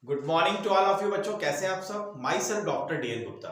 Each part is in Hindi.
Good morning to all of you बच्चों, कैसे हैं आप सब। Myself doctor D N. Gupta.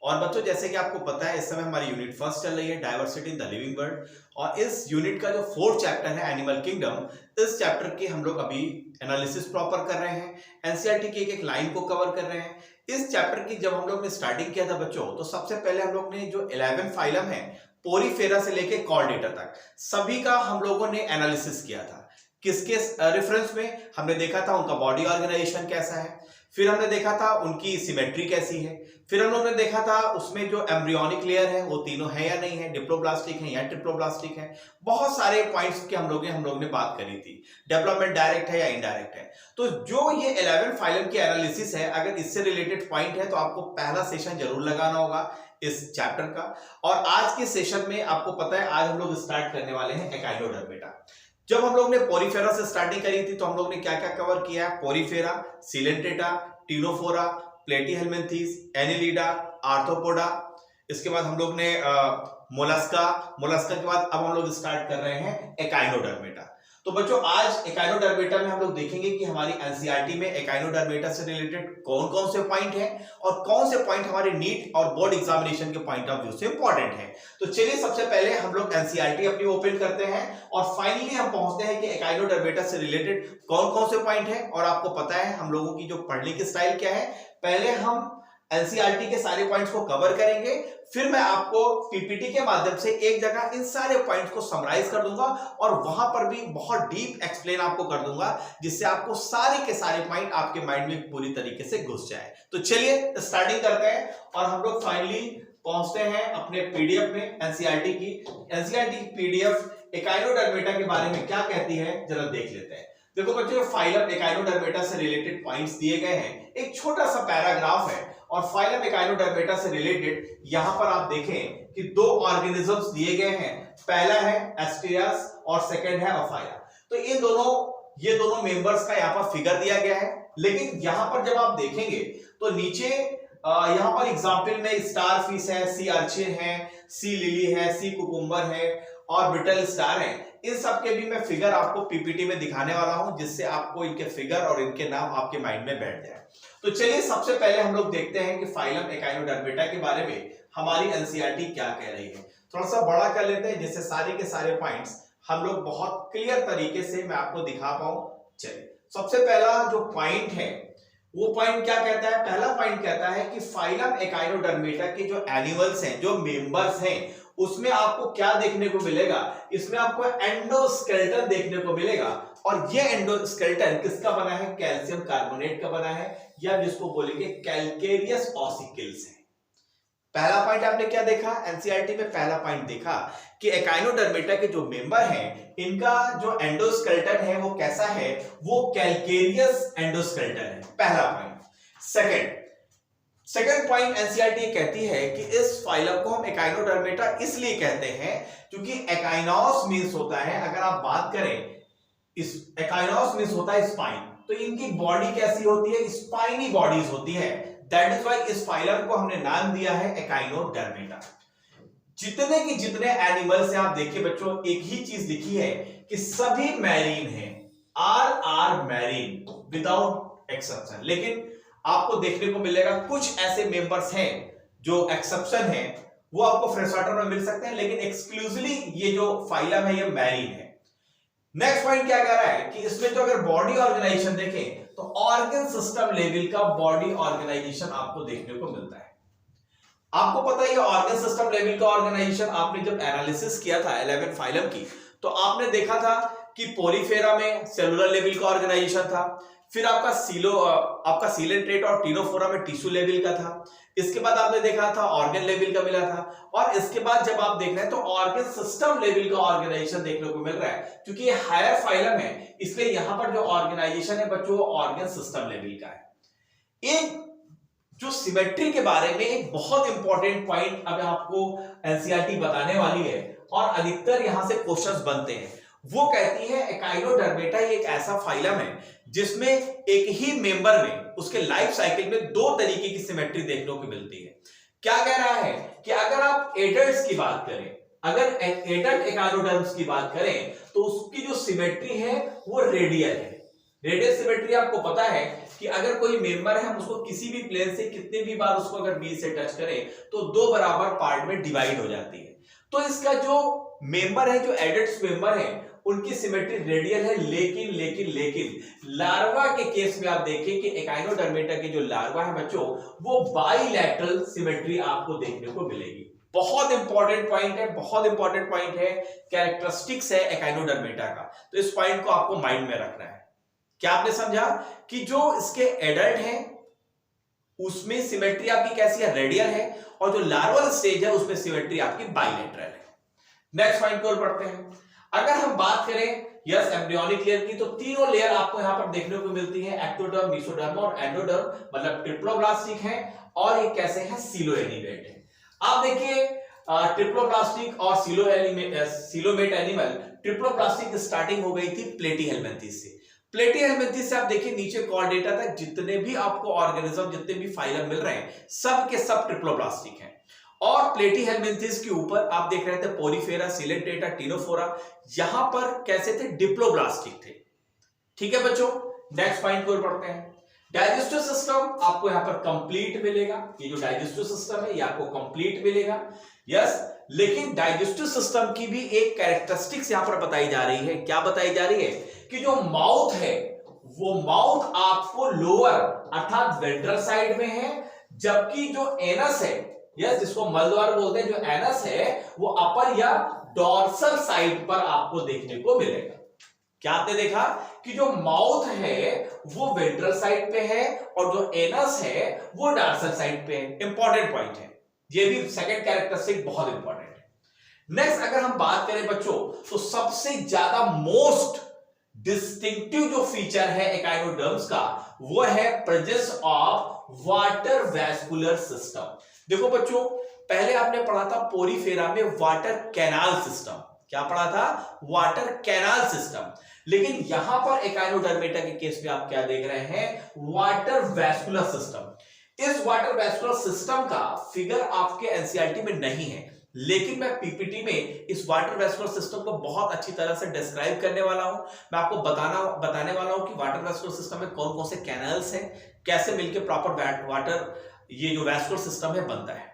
और बच्चों, जैसे कि आपको पता है, इस समय हमारी यूनिट फर्स्ट चल रही है, diversity in the living world. और इस यूनिट का जो फोर्थ चैप्टर है, एनिमल किंगडम, इस चैप्टर के हम लोग अभी एनालिसिस प्रॉपर कर रहे हैं, एनसीईआरटी की एक एक लाइन को कवर कर रहे हैं। इस चैप्टर की जब हम लोग ने स्टार्टिंग किया था बच्चों, तो सबसे पहले हम लोग ने जो 11 फाइलम है, पोरीफेरा से लेके कॉर्डेटा तक, सभी का हम लोगों ने एनालिसिस किया था। किसके रेफरेंस में? हमने देखा था उनका बॉडी ऑर्गेनाइजेशन कैसा है, फिर हमने देखा था उनकी सिमेट्री कैसी है, फिर हम लोग ने देखा था उसमें जो एम्ब्रियोनिक लेयर है वो तीनों है या नहीं है, डिप्लोब्लास्टिक है या ट्रिप्लोब्लास्टिक है। बहुत सारे पॉइंट्स की हम लोग ने बात करी थी। डेवलपमेंट डायरेक्ट है या इनडायरेक्ट है। तो जो ये 11 फाइलम की एनालिसिस है, अगर इससे रिलेटेड पॉइंट है तो आपको पहला सेशन जरूर लगाना होगा इस चैप्टर का। और आज के सेशन में आपको पता है, आज हम लोग स्टार्ट करने वाले हैं एकाइनोडर्मेटा। जब हम लोग ने पोरीफेरा से स्टार्टिंग करी थी तो हम लोग ने क्या क्या कवर किया है? Porifera, Coelenterata, Ctenophora, Platyhelminthes, Annelida, arthropoda. इसके बाद हम लोग ने मोलस्का के बाद अब हम लोग स्टार्ट कर रहे हैं एकाइनोडर्मेटा। तो बच्चों, आज एकाइनोडर्मेटा में हम लोग देखेंगे कि हमारी एनसीईआरटी में एकाइनोडर्मेटा से रिलेटेड कौन कौन से पॉइंट हैं और कौन से पॉइंट हमारे नीट और बोर्ड एग्जामिनेशन के पॉइंट ऑफ व्यू से इंपॉर्टेंट है। तो चलिए, सबसे पहले हम लोग एनसीईआरटी अपनी ओपन करते हैं और फाइनली हम पहुंचते हैं कि एकाइनोडर्मेटा से रिलेटेड कौन कौन से पॉइंट है। और आपको पता है हम लोगों की जो पढ़ने की स्टाइल क्या है, पहले हम एनसीईआरटी के सारे पॉइंट्स को कवर करेंगे, फिर मैं आपको पीपीटी के माध्यम से एक जगह इन सारे पॉइंट्स को समराइज कर दूंगा और वहां पर भी बहुत डीप एक्सप्लेन आपको कर दूंगा, जिससे आपको सारे के सारे पॉइंट आपके माइंड में पूरी तरीके से घुस जाए। तो चलिए स्टार्टिंग करते हैं और हम लोग फाइनली पहुंचते हैं अपने पीडीएफ में। एनसीईआरटी की पीडीएफ एकाइनोडर्मेटा के बारे में क्या कहती है, जरा देख लेते हैं। देखो बच्चों, फाइलम एकाइनोडर्मेटा से रिलेटेड पॉइंट्स दिए गए हैं, एक छोटा सा पैराग्राफ है। और फाइलम एकाइनोडर्मेटा से रिलेटेड यहां पर आप देखें कि दो ऑर्गेनिजम्स दिए गए हैं। पहला है एस्टेरियास और सेकंड है अफाया। तो ये दोनों मेंबर्स का यहां पर फिगर दिया गया है। लेकिन यहां पर जब आप देखेंगे तो नीचे यहां पर एग्जांपल में स्टार फिश है, सी अर्चिन है, सी लिली है, सी कुकुम्बर है और ब्रिटल स्टार है। इन सब के भी मैं फिगर आपको पीपीटी में दिखाने वाला हूं, जिससे आपको इनके फिगर और इनके नाम आपके माइंड में बैठ जाए। तो चलिए, सबसे पहले हम लोग देखते हैं कि फाइलम एकाइनोडर्मेटा के बारे में हमारी एनसीईआरटी क्या कह रही है। थोड़ा सा बड़ा कर लेते हैं, जिससे सारे के सारे पॉइंट्स हम लोग बहुत क्लियर तरीके से मैं आपको दिखा पाऊं। चलिए, सबसे पहला जो पॉइंट है वो पॉइंट क्या कहता है? पहला पॉइंट कहता है कि फाइलम एकाइनोडर्मेटा के जो एनिमल्स हैं, जो मेंबर्स हैं, उसमें आपको क्या देखने को मिलेगा? इसमें आपको एंडोस्केलेटन देखने को मिलेगा। और ये एंडोस्केलेटन किसका बना है? कैल्शियम कार्बोनेट का बना है, या जिसको बोलेंगे कैल्केरियस ऑसिकल्स है। पहला पॉइंट आपने क्या देखा? एनसीईआरटी में पहला पॉइंट देखा कि एकाइनोडर्मेटा के जो मेंबर हैं, इनका जो एंडोस्केलेटन है वो कैसा है? वो कैल्केरियस एंडोस्केलेटन है। पहला पॉइंट। सेकंड पॉइंट एनसीईआरटी कहती है कि इस फाइलम को हम एकाइनोडर्मेटा इसलिए कहते हैं क्योंकि एकाइनोस मींस होता है, अगर आप बात करें, इस एकाइनोस मींस होता है स्पाइन। तो इनकी बॉडी कैसी होती है? स्पाइनी बॉडीज होती है। दैट इज व्हाई इस फाइलम को हमने नाम दिया है एकाइनोडर्मेटा। जितने की जितने एनिमल्स हैं, आप देखिए बच्चों, एक ही चीज लिखी है कि सभी मैरीन हैं, आर मैरीन विदाउट एक्सेप्शन। लेकिन आपको देखने को मिलेगा कुछ ऐसे मेंबर्स हैं जो एक्सेप्शन है, वो आपको फ्रेश वाटर में मिल सकते हैं, लेकिन एक्सक्लूसिवली ये जो फाइलम है ये मैरीन है। नेक्स्ट पॉइंट क्या कह रहा है कि इसमें जो अगर बॉडी ऑर्गेनाइजेशन देखें तो ऑर्गन सिस्टम लेवल का बॉडी ऑर्गेनाइजेशन आपको देखने को मिलता है। आपको पता है ऑर्गन सिस्टम लेवल का ऑर्गेनाइजेशन आपने जब एनालिसिस किया था 11 फाइलम की, तो आपने देखा था कि पोरीफेरा में सेलुलर लेवल का ऑर्गेनाइजेशन था, फिर आपका सीलेंट्रेट और टिनोफोरा में टिश्यू लेवल का था, इसके बाद आपने देखा था ऑर्गन लेवल का मिला था, और इसके बाद जब आप देख रहे हैं तो ऑर्गन सिस्टम लेवल का ऑर्गेनाइजेशन देखने को मिल रहा है। क्योंकि ये हायर फाइलम है, इसलिए यहां पर जो ऑर्गेनाइजेशन है बच्चों, वो ऑर्गन सिस्टम लेवल का है। एक जो सिमेट्री के बारे में एक बहुत इंपॉर्टेंट पॉइंट अब आपको एनसीईआरटी बताने वाली है, और अधिकतर यहां से क्वेश्चंस बनते हैं। वो कहती है एकाइनोडर्मेटा एक ऐसा फाइलम है जिसमें एक ही मेंबर में उसके लाइफ साइकिल में दो तरीके की सिमेट्री देखने को मिलती है। क्या कह रहा है कि अगर आप एडल्ट्स की बात करें, अगर एडल्ट एकाइनोडर्म्स की बात करें, तो उसकी जो सिमेट्री है वो रेडियल है। रेडियल सिमेट्री आपको पता है कि अगर कोई मेंबर है हम उसको किसी भी प्लेन से कितने भी बार उसको अगर बीच से टच करें तो दो बराबर पार्ट में डिवाइड हो जाती है। तो इसका जो मेंबर है, जो एडेड्स मेंबर है, उनकी सिमेट्री रेडियल है, लेकिन लार्वा के केस में आप देखें कि एकाइनोडर्मेटा के जो लार्वा है बच्चों, वो बाइलैटरल सिमेट्री आपको देखने को मिलेगी। बहुत इंपॉर्टेंट पॉइंट है, बहुत इंपॉर्टेंट पॉइंट है, कैरेक्टरिस्टिक्स है एकाइनोडर्मेटा का, तो इस पॉइंट को आपको माइंड में रखना है। क्या आपने समझा कि जो इसके एडल्ट हैं उसमें सिमेट्री आपकी कैसी है, रेडियल है, और जो लार्वल स्टेज है उसमें सिमेट्री आपकी बाइलैटरल है। नेक्स्ट पॉइंट को पढ़ते हैं। अगर हम बात करें यस एम्ब्रियोनिक लेयर की, तो तीनों लेयर आपको यहां पर देखने को मिलती है, एक्टोडर्म, मेसोडर्म और एंडोडर्म, मतलब ट्रिप्लोब्लास्टिक है, और ये कैसे है, सिलोएलिमेट है। आप देखिए ट्रिप्लोब्लास्टिक और सिलोमेट एनिमल, ट्रिप्लोब्लास्टिक स्टार्टिंग हो गई थी प्लेटीहेल्मिन्थेस से। प्लेटीहेल्मिन्थेस से आप देखिए नीचे कॉर्डेटा तक जितने भी आपको ऑर्गेनिज्म, जितने भी फाइलम मिल रहे हैं, सब के सब ट्रिप्लोब्लास्टिक हैं। और प्लेटीहेल्मिन्थेस के ऊपर आप देख रहे थे पोरीफेरा, सिलेंटेटा, टिनोफोरा, यहां पर कैसे थे, डिप्लोब्लास्टिक थे। ठीक है बच्चों, नेक्स्ट पॉइंट को पढ़ते हैं। डाइजेस्टिव सिस्टम आपको यहां पर कंप्लीट मिलेगा, ये जो डाइजेस्टिव सिस्टम है ये आपको कंप्लीट मिलेगा, यस। लेकिन डाइजेस्टिव सिस्टम की भी एक कैरेक्टरिस्टिक्स यहां पर बताई जा रही है। क्या बताई जा रही है कि जो माउथ है वो माउथ आपको लोअर अर्थात वेंट्रल साइड में है, जबकि जो एनस है, यस, जिसको मलद्वार बोलते हैं, जो एनस है वो अपर या डॉर्सल साइड पर आपको देखने को मिलेगा। क्या आपने देखा कि जो माउथ है वो वेंट्रल साइड पे है और जो एनस है वो डॉर्सल साइड पे है। इंपॉर्टेंट पॉइंट है, ये भी सेकंड कैरेक्टरिस्टिक बहुत इंपॉर्टेंट है। नेक्स्ट अगर हम बात करें बच्चों, तो सबसे ज्यादा मोस्ट डिस्टिंक्टिव जो फीचर है एकाइनोडर्म्स का, वो है presence of water vascular system. देखो बच्चों, पहले आपने पढ़ा था पोरीफेरा में वाटर कैनाल सिस्टम। क्या पढ़ा था, वाटर कैनाल सिस्टम। लेकिन यहां पर एकाइनोडर्मेटा के केस में आप क्या देख रहे हैं, वाटर वैस्कुलर सिस्टम। इस वाटर वैस्कुलर सिस्टम का फिगर आपके एनसीईआरटी में नहीं है, लेकिन मैं पीपीटी में इस वाटर वैस्कुलर सिस्टम को बहुत अच्छी तरह से डिस्क्राइब करने वाला हूं। मैं आपको बताने वाला हूं कि वाटर वैस्कुलर सिस्टम में कौन कौन से कैनाल्स हैं, कैसे मिलकर प्रॉपर वाटर ये जो वैस्कुलर सिस्टम है बनता है।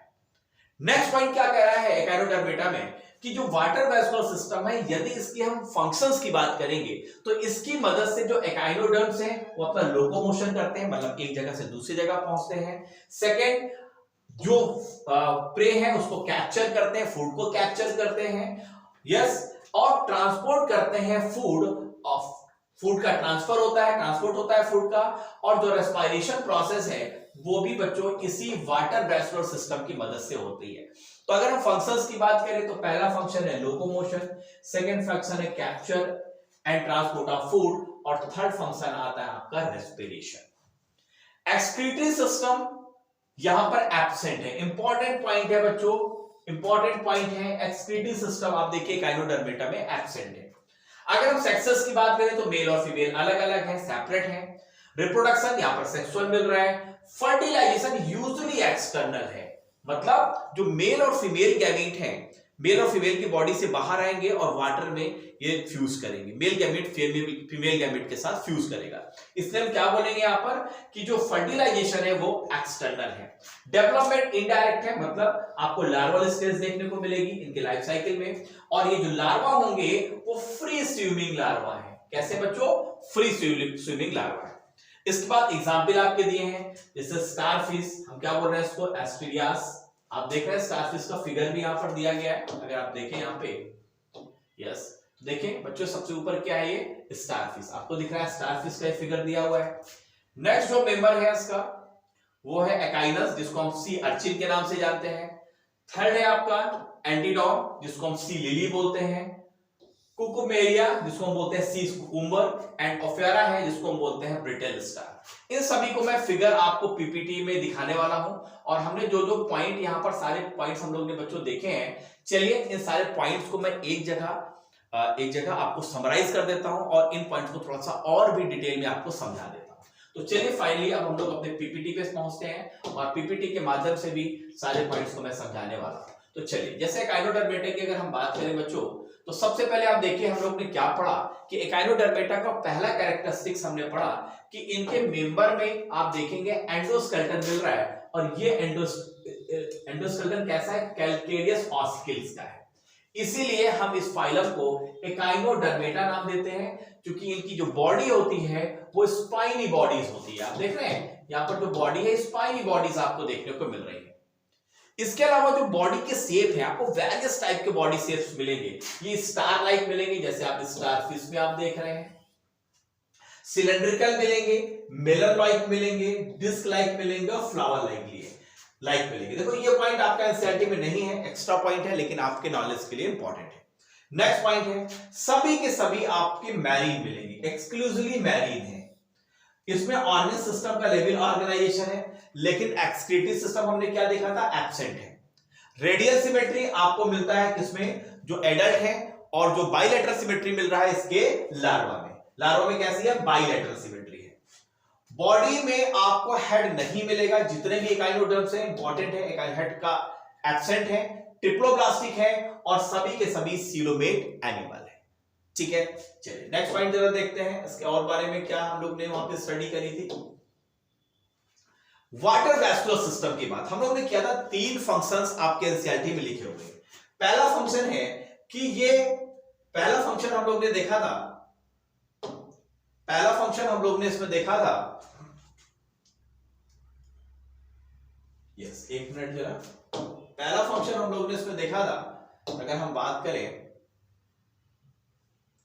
नेक्स्ट पॉइंट क्या कह रहा है एकाइनोडर्मेटा में कि जो वाटर वैस्कुलर सिस्टम है, यदि इसकी हम फंक्शंस की बात करेंगे तो इसकी मदद से जो एकाइनोडर्म्स हैं वो अपना लोकोमोशन करते हैं, मतलब एक जगह से दूसरी जगह पहुंचते हैं। सेकेंड, जो प्रे है उसको कैप्चर करते हैं, फूड को कैप्चर करते हैं, यस, और ट्रांसपोर्ट करते हैं फूड का ट्रांसफर होता है, ट्रांसपोर्ट होता है फूड का, और जो रेस्पिरेशन प्रोसेस है वो भी बच्चों इसी वाटर वैस्कुलर सिस्टम की मदद से होती है। तो अगर हम फंक्शंस की बात करें तो पहला फंक्शन है लोकोमोशन, सेकंड फंक्शन है capture and transport of food, और थर्ड फंक्शन आता है आपका रेस्पिरेशन। एक्सक्रीटरी सिस्टम यहां पर एब्सेंट है। इंपॉर्टेंट पॉइंट है बच्चों, इंपॉर्टेंट पॉइंट है, एक्सक्रीटरी सिस्टम आप देखिए एकाइनोडर्मेटा में एब्सेंट है। अगर हम सेक्सेस की बात करें तो मेल और फीमेल अलग अलग है, सेपरेट है। रिप्रोडक्शन यहां पर सेक्सुअल मिल रहा है। फर्टिलाइजेशन यूजुअली एक्सटर्नल है, मतलब जो मेल और फीमेल गैमीट हैं, मेल और फीमेल की बॉडी से बाहर आएंगे और वाटर में ये फ्यूज करेंगे। मेल गैमीट फीमेल गैमीट के साथ फ्यूज करेगा। इसलिए हम क्या बोलेंगे यहां पर कि जो फर्टिलाइजेशन है वो एक्सटर्नल है। डेवलपमेंट इनडायरेक्ट है, मतलब आपको लार्वल स्टेज देखने को मिलेगी इनके लाइफ साइकिल में, और ये जो लार्वा होंगे वो फ्री स्विमिंग लार्वा है। कैसे बच्चों, फ्री स्विमिंग लार्वा है। इसके बाद एग्जाम्पल आपके दिए हैं, जैसे स्टारफिश, हम क्या बोल रहे हैं इसको, एस्टेरियास। आप देख रहे हैं स्टारफिश का फिगर भी यहां पर दिया गया है, अगर आप देखें यहां पे, यस, देखें बच्चों सबसे ऊपर क्या है, ये स्टारफिश आपको दिख रहा है, स्टारफिश का फिगर दिया हुआ है। नेक्स्ट जो मेंबर है इसका वो है एकाइनस, जिसको हम सी अर्चिन के नाम से जानते हैं। थर्ड है आपका एंटीडॉम, जिसको हम सी लिली बोलते हैं। कुकुमेरिया, जिसको हम बोलते हैं सी कुकुम्बर, एंड ओफेरा है जिसको हम बोलते हैं ब्रिटेल स्टार। इन सभी को मैं फिगर आपको पीपीटी में दिखाने वाला हूं, और हमने जो जो पॉइंट यहां पर सारे पॉइंट्स हम लोग ने बच्चों देखे हैं, चलिए इन सारे पॉइंट्स को मैं एक जगह आपको समराइज कर देता हूं और इन पॉइंट्स को थोड़ा सा और भी डिटेल में आपको समझा देता हूं। तो चलिए फाइनली अब हम लोग अपने पीपीटी पे पहुंचते हैं और पीपीटी के माध्यम से भी सारे पॉइंट्स को मैं समझाने वाला हूं। तो चलिए, जैसे एकाइनोडर्मेटा की अगर हम बात करें बच्चों, तो सबसे पहले आप देखिए हम लोग ने क्या पढ़ा कि एकाइनोडर्मेटा का पहला कैरेक्टरिस्टिक्स हमने पढ़ा कि इनके मेंबर में आप देखेंगे एंडोस्केलेटन मिल रहा है, और ये एंडोस्केलेटन कैसा है, कैल्केरियस ऑस्किल्स का है। इसीलिए हम इस फाइलम को एकाइनोडर्मेटा नाम देते हैं, क्योंकि इनकी जो बॉडी होती है वो स्पाइनी बॉडीज होती है। आप देख रहे हैं यहाँ पर जो बॉडी है स्पाइनी बॉडीज आपको देखने को मिल रही है। इसके अलावा जो बॉडी के शेप है, आपको वेरियस टाइप के बॉडी शेप्स मिलेंगे। ये स्टार लाइक मिलेंगे, जैसे आप स्टार फिश में आप देख रहे हैं, सिलेंड्रिकल मिलेंगे, मिलर लाइक मिलेंगे, डिस्क लाइक मिलेंगे और फ्लावर लाइक मिलेंगे। देखो ये पॉइंट आपका एनसीईआरटी में नहीं है, एक्स्ट्रा पॉइंट है, लेकिन आपके नॉलेज के लिए इंपॉर्टेंट है। नेक्स्ट पॉइंट है सभी के सभी आपके मैरीन मिलेंगे, एक्सक्लूसिवली मैरीन है। इसमें ऑर्गन सिस्टम का लेवल ऑर्गेनाइजेशन है, लेकिन एक्सक्रीटरी सिस्टम हमने क्या देखा था, एब्सेंट है। रेडियल सिमेट्री आपको मिलता है किसमें, जो एडल्ट है, और जो बाइलेटरल सिमेट्री मिल रहा है इसके लार्वा में। लार्वा में कैसी है, बाइलेटरल सिमेट्री है। बॉडी में आपको हेड नहीं मिलेगा, जितने भी एकाइनोडर्म्स हैं इंपॉर्टेंट है, हेड का एब्सेंट है, ट्रिप्लोब्लास्टिक है, और सभी के सभी सीलोमेट एनिमल है। ठीक है, चलिए नेक्स्ट पॉइंट जरा देखते हैं इसके और बारे में क्या हम लोग ने वहां पे स्टडी करी थी। वाटर वैस्कुलर सिस्टम की बात हम लोग ने किया था। 3 फंक्शंस आपके एनसीईआरटी में लिखे हुए। पहला फंक्शन है कि ये पहला फंक्शन हम लोग ने देखा था, पहला फंक्शन हम लोग ने इसमें देखा था, यस एक मिनट जरा, पहला फंक्शन हम लोग ने इसमें देखा था। अगर हम बात करें,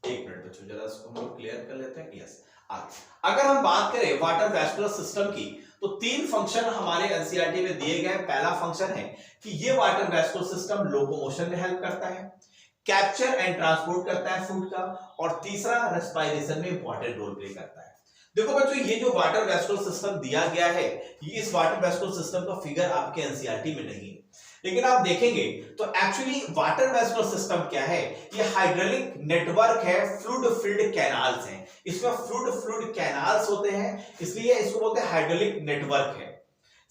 एक मिनट बच्चों जरा इसको हम लोग क्लियर कर लेते हैं। यस आगे अगर हम बात करें वाटर वैस्कुलर सिस्टम की, तो 3 फंक्शन हमारे एनसीईआरटी में दिए गए। पहला फंक्शन है कि ये वाटर वैस्कुलर सिस्टम लोकोमोशन में हेल्प करता है, कैप्चर एंड ट्रांसपोर्ट करता है फूड का, और तीसरा रेस्पिरेशन में इंपॉर्टेंट रोल प्ले करता है। देखो बच्चों ये जो वाटर वैस्कुलर सिस्टम दिया गया है, ये इस वाटर वैस्कुलर सिस्टम का फिगर आपके एनसीईआरटी में नहीं है, लेकिन आप देखेंगे तो एक्चुअली वाटर वैस्कुलर सिस्टम क्या है, ये हाइड्रोलिक नेटवर्क है, फ्लूइड फिल्ड कैनाल्स हैं। इसमें फ्लूइड कैनाल्स होते हैं, इसलिए इसको बोलते हैं हाइड्रोलिक नेटवर्क है।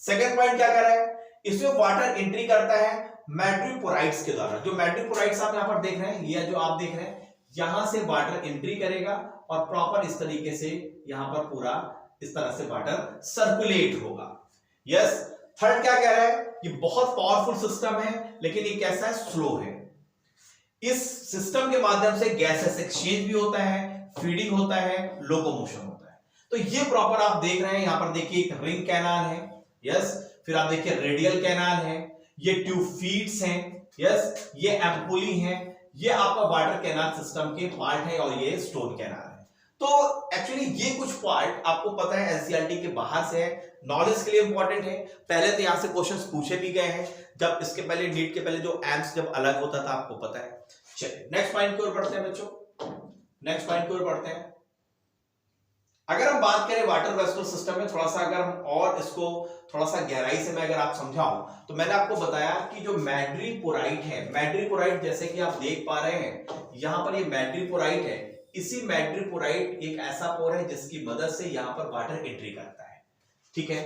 सेकंड पॉइंट क्या कर रहा है, इसमें वाटर एंट्री करता है मैट्रिपोराइट्स के द्वारा। जो मैट्रिपोराइट्स आप यहां पर देख रहे हैं, ये जो आप देख रहे हैं, यहां से वाटर एंट्री करेगा और प्रॉपर इस तरीके से यहां पर पूरा इस तरह से वाटर सर्कुलेट होगा। यस थर्ड क्या कह रहा है, ये बहुत पावरफुल सिस्टम है, लेकिन ये कैसा है, स्लो है। इस सिस्टम के माध्यम से गैसेस एक्सचेंज भी होता है, फीडिंग होता है, लोकोमोशन होता है। तो ये प्रॉपर आप देख रहे हैं, यहां पर देखिए एक रिंग कैनाल है, यस, फिर आप देखिए रेडियल कैनाल है, ये ट्यूब फीड्स हैं, यस, ये एम्पुली है, ये आपका वाटर कैनाल सिस्टम के पार्ट है, और ये स्टोन कैनाल है। तो एक्चुअली ये कुछ पार्ट आपको पता है एनसीईआरटी के बाहर से है, नॉलेज के लिए इंपॉर्टेंट है। पहले तो यहां से क्वेश्चंस पूछे भी गए हैं, जब इसके पहले नीट के पहले जो एम्स जब अलग होता था, आपको पता है। चलिए नेक्स्ट पॉइंट की ओर बढ़ते हैं बच्चों, नेक्स्ट पॉइंट की ओर बढ़ते हैं। अगर हम बात करें वाटर वैस्कुलर सिस्टम में, थोड़ा सा अगर हम और इसको थोड़ा सा गहराई से मैं अगर आप समझाऊं, तो मैंने आपको बताया कि जो मैड्रीपोराइट है, मैड्रीपोराइट जैसे कि आप देख पा रहे हैं यहां पर, ये मैड्रीपोराइट है। इसी मैड्रीपोराइट एक ऐसा पोर है जिसकी मदद से यहां पर वाटर एंट्री करता है। ठीक है,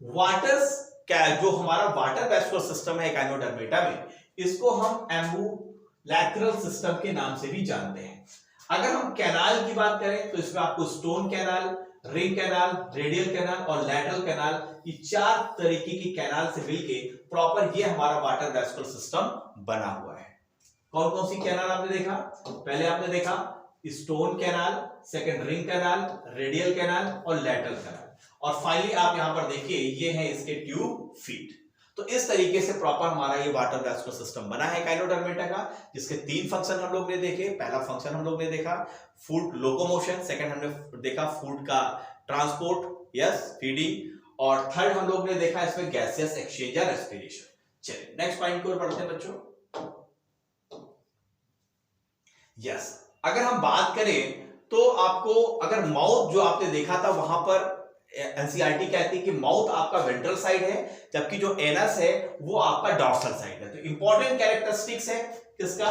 वाटर्स क्या, जो हमारा वाटर वैस्कुलर सिस्टम है एकाइनोडर्मेटा में, इसको हम एम्बुलैक्रल सिस्टम के नाम से भी जानते हैं। अगर हम कैनाल की बात करें तो इसमें आपको stone canal, ring canal, radial canal और लैटरल कैनाल, ये 4 तरीके की कैनाल से मिलके प्रॉपर ये हमारा वाटर वैस्कुलर सिस्टम बना हुआ है। कौन कौन सी कैनाल आपने देखा, पहले आपने देखा stone canal, second ring canal, radial canal और लैटरल कैनाल, और फाइनली आप यहां पर देखिए ये है इसके ट्यूब फीट। तो इस तरीके से प्रॉपर हमारा ये वाटर वैस्कुलर सिस्टम बना है एकाइनोडर्मेटा का, जिसके 3 फंक्शन हम लोग ने देखे। पहला फंक्शन हम लोग ने देखा फूड लोकोमोशन, सेकंड हमने देखा फूड का ट्रांसपोर्ट, यस फीडिंग, और थर्ड हम लोग ने देखा इसमें गैसियस एक्सचेंज या रेस्पिरेशन। चलिए नेक्स्ट पॉइंट की ओर बढ़ते हैं बच्चों। यस अगर हम बात करें तो आपको अगर माउथ जो आपने देखा था, वहां पर एनसीईआरटी कहती है कि माउथ आपका वेंट्रल साइड है, जबकि जो एनस है वो आपका डॉर्सल साइड है। तो इंपॉर्टेंट कैरेक्टरिस्टिक्स है किसका,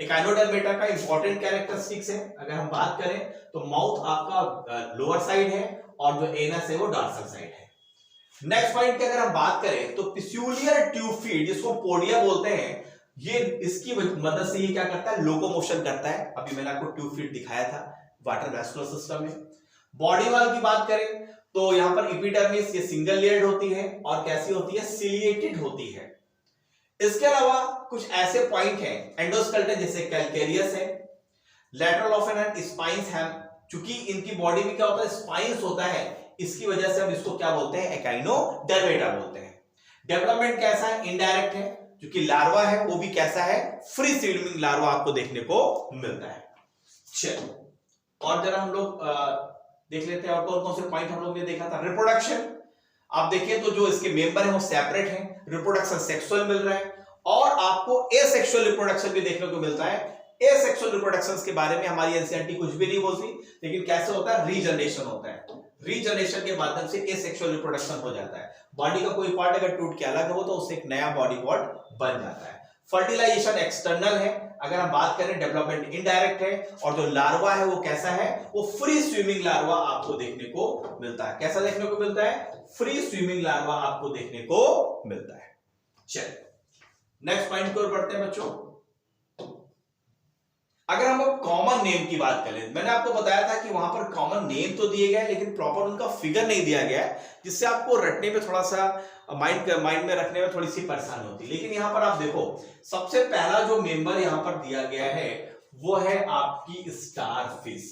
एकाइनोडर्मेटा का इंपॉर्टेंट कैरेक्टरिस्टिक्स है। अगर हम बात करें तो माउथ आपका लोअर साइड है और जो एनस है वो डॉर्सल साइड है। नेक्स्ट पॉइंट की अगर हम बात करें तो पिस्यूलियर ट्यूब फीड, जिसको पोडिया बोलते हैं, ये इसकी मदद से ये क्या करता है, लोकोमोशन करता है। अभी मैंने आपको ट्यूब फीट दिखाया था वाटर वैस्कुलर सिस्टम में। बॉडी वॉल की बात करें तो यहां पर एपिडर्मिस ये सिंगल लेयर्ड होती है और कैसी होती है, सिलिएटेड होती है। इसके अलावा कुछ ऐसे पॉइंट हैं एंडोस्केलेटन जैसे कैलकेरियस है, लैटरल ऑफ एन स्पाइंस है, चूंकि इनकी बॉडी में क्या होता है, स्पाइंस होता है, इसकी वजह से हम इसको क्या बोलते हैं, एकाइनोडर्मेटा बोलते हैं। डेवलपमेंट कैसा है, इनडायरेक्ट है, क्योंकि लार्वा है वो भी कैसा है, फ्री स्विमिंग लार्वा आपको देखने को मिलता है। चलो और जरा हम लोग देख लेते हैं और कौन कौन से पॉइंट हम लोग ने देखा था। रिप्रोडक्शन आप देखिए तो जो इसके मेंबर हैं वो सेपरेट हैं, रिप्रोडक्शन सेक्सुअल मिल रहा है, और आपको एसेक्सुअल रिप्रोडक्शन भी देखने को मिलता है। एसेक्सुअल रिप्रोडक्शन के बारे में हमारी एनसीईआरटी कुछ भी नहीं बोलती, लेकिन कैसे होता है, रीजनरेशन होता है। रीजनरेशन के माध्यम से एसेक्सुअल रिप्रोडक्शन हो जाता है। बॉडी का कोई पार्ट अगर टूट के अलग हो तो उससे एक नया बॉडी पार्ट बन जाता है। फर्टिलाइजेशन एक्सटर्नल है, अगर हम बात करें डेवलपमेंट इनडायरेक्ट है, और जो लार्वा है वो कैसा है, वो फ्री स्विमिंग लार्वा आपको देखने को मिलता है। कैसा देखने को मिलता है, फ्री स्विमिंग लार्वा आपको देखने को मिलता है। चलिए नेक्स्ट पॉइंट की ओर बढ़ते हैं बच्चों। अगर हम अब कॉमन नेम की बात करें, मैंने आपको बताया था कि वहां पर कॉमन नेम तो दिए गए लेकिन प्रॉपर उनका फिगर नहीं दिया गया है, जिससे आपको रटने में थोड़ा सा माइंड में रखने में थोड़ी सी परेशानी होती है। लेकिन यहां पर आप देखो सबसे पहला जो मेंबर यहां पर दिया गया है वो है आपकी स्टार फिश,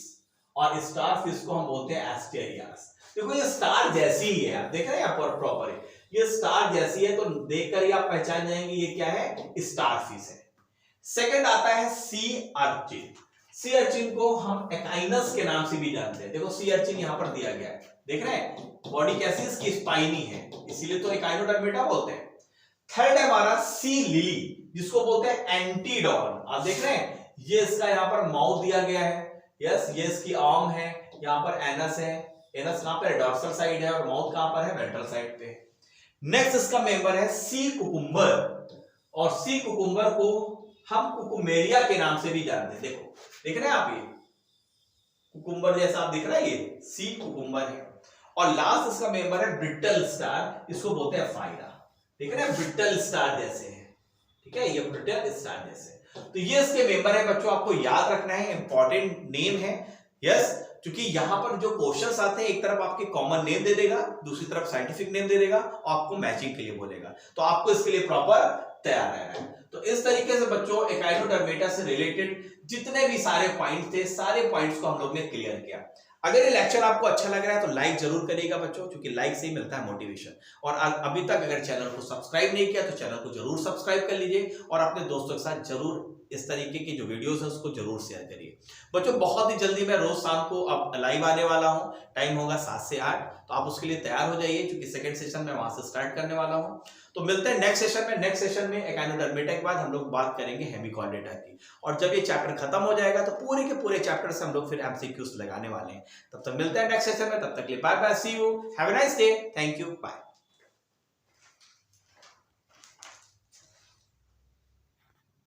और स्टार फिश को हम बोलते हैं एस्टेरियास। देखो ये स्टार जैसी ही है, आप देख रहे हैं प्रॉपर ये स्टार जैसी है, तो देखकर ही आप पहचान जाएंगे ये क्या है, स्टार फिश है। सेकंड आता है सी अर्चिन। सी अर्चिन को हम एकाइनस के नाम से भी जानते हैं। देखो सी अर्चिन यहां पर दिया गया है, देख रहे हैं बॉडी कैसी इसकी, स्पाइनी है, इसीलिए तो एकाइनोडर्मेटा बोलते हैं। थर्ड है हमारा सी लिली, जिसको बोलते हैं एंटीडॉन। आप देख रहे हैं ये इसका यहां पर माउथ दिया गया है, यस ये इसकी आर्म है, यहां पर एनस है, एनस कहां पर है, डॉर्सल साइड है, और माउथ कहां पर है, वेंट्रल साइड पे। नेक्स्ट इसका मेंबर है सी कुकुम्बर, और सी कुकुम्बर को हम कुकुमेरिया के नाम से भी जानते हैं। देखो देख रहे हैं आप ये कुकुम्बर जैसा आप दिख रहा है, ये सी कुकुम्बर है। और लास्ट इसका मेंबर है ब्रिटल स्टार, इसको बोलते हैं फाइरा। देख रहे हैं ब्रिटल स्टार जैसे है, ठीक है, ये ब्रिटल स्टार जैसे। तो ये इसके मेंबर है बच्चों, आपको याद रखना है, इंपॉर्टेंट नेम है, यस, क्योंकि यहां पर जो क्वेश्चंस आते हैं एक तरफ आपके कॉमन नेम दे देगा, दूसरी तरफ साइंटिफिक नेम दे देगा, और आपको मैचिंग के लिए बोलेगा, तो आपको इसके लिए प्रॉपर तैयार रहना है। तो इस तरीके से बच्चों एकाइनोडर्मेटा से रिलेटेड जितने भी सारे पॉइंट्स थे, सारे पॉइंट्स को हम लोग ने क्लियर किया। अगर ये लेक्चर आपको अच्छा लग रहा है तो लाइक जरूर करिएगा बच्चों, क्योंकि लाइक से ही मिलता है मोटिवेशन। और अभी तक अगर चैनल को सब्सक्राइब नहीं किया तो चैनल को जरूर सब्सक्राइब कर लीजिए, और अपने दोस्तों के साथ जरूर इस तरीके की जो वीडियोस है उसको जरूर शेयर करिए बच्चों। बहुत ही जल्दी मैं रोज शाम को अब लाइव आने वाला हूं, टाइम होगा 7 से 8, तो आप उसके लिए तैयार हो जाइए, क्योंकि सेकंड सेशन में वहां से स्टार्ट करने वाला हूं। तो मिलते हैं नेक्स्ट सेशन में। नेक्स्ट सेशन में एकाइनोडर्मेटा के बाद हम लोग बात करेंगे हेमिकॉर्डेटा की, और जब ये चैप्टर खत्म हो जाएगा तो पूरे के पूरे चैप्टर से हम लोग फिर एमसीक्यूज लगाने वाले हैं। तब तक मिलते हैं नेक्स्ट सेशन में, तब तक के लिए bye bye, see you, have a nice day, thank you, bye.